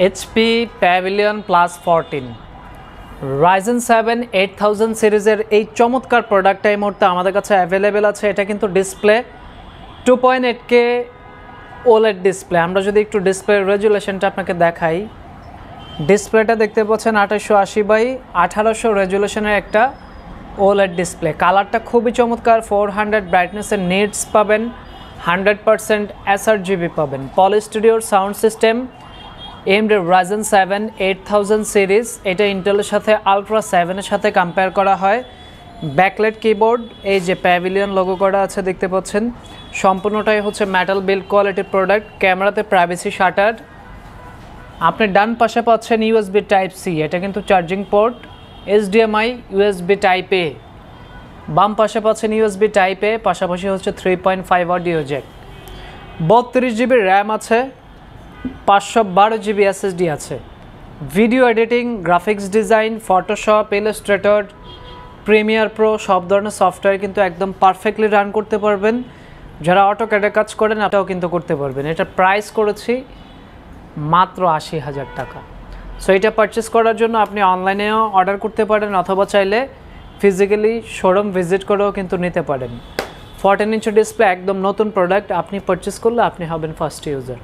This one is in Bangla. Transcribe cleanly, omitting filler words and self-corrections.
এইচপি প্যাভিলিয়ন প্লাস 14 Ryzen 7 8000 সিরিজের এই চমৎকার প্রোডাক্টটা এই মুহূর্তে আমাদের কাছে অ্যাভেলেবেল আছে। এটা কিন্তু ডিসপ্লে 2.8K OLED ডিসপ্লে। আমরা যদি একটু ডিসপ্লে রেজুলেশনটা আপনাকে দেখাই, ডিসপ্লেটা দেখতে পাচ্ছেন 2880x1800 রেজুলেশনের একটা OLED ডিসপ্লে। কালারটা খুবই চমৎকার, 400 ব্রাইটনেসের নিটস পাবেন, 100% sRGB পাবেন। পলি স্টুডিওর sound system, AMD Ryzen 7 8000 series, এটা ইন্টেলের সাথে আলট্রা 7-এর সাথে কম্পেয়ার করা হয়। ব্যাকলাইট কিবোর্ড, এই যে প্যাভিলিয়ন লোগো করা আছে দেখতে পাচ্ছেন, সম্পূর্ণটাই হচ্ছে মেটাল বিল্ড কোয়ালিটির প্রোডাক্ট। ক্যামেরাতে প্রাইভেসি শাটার। আপনি ডান পাশে পাচ্ছেন USB Type-C, এটা কিন্তু charging port. HDMI USB Type-A, বাম পাশে পাচ্ছেন USB Type-A, পাশাপাশি হচ্ছে 3.5 অডিও জ্যাক। 32GB র্যাম আছে, 512GB SSD আছে। Video editing, graphics design, Photoshop, Illustrator, Premiere Pro সব ধরনের সফটওয়্যার কিন্তু একদম পারফেক্টলি রান করতে পারবেন। যারা অটোক্যাডে কাজ করেন এটাও কিন্তু করতে পারবেন। এটা প্রাইস করেছি মাত্র 80,000 টাকা। সো এটা পারচেস করার জন্য আপনি অনলাইনেও অর্ডার করতে পারেন, অথবা চাইলে ফিজিক্যালি শোরুম ভিজিট করেও কিন্তু নিতে পারেন। 14 ইঞ্চি ডিসপ্লে, একদম নতুন প্রোডাক্ট। আপনি পারচেস করলে আপনি হবেন ফার্স্ট ইউজার।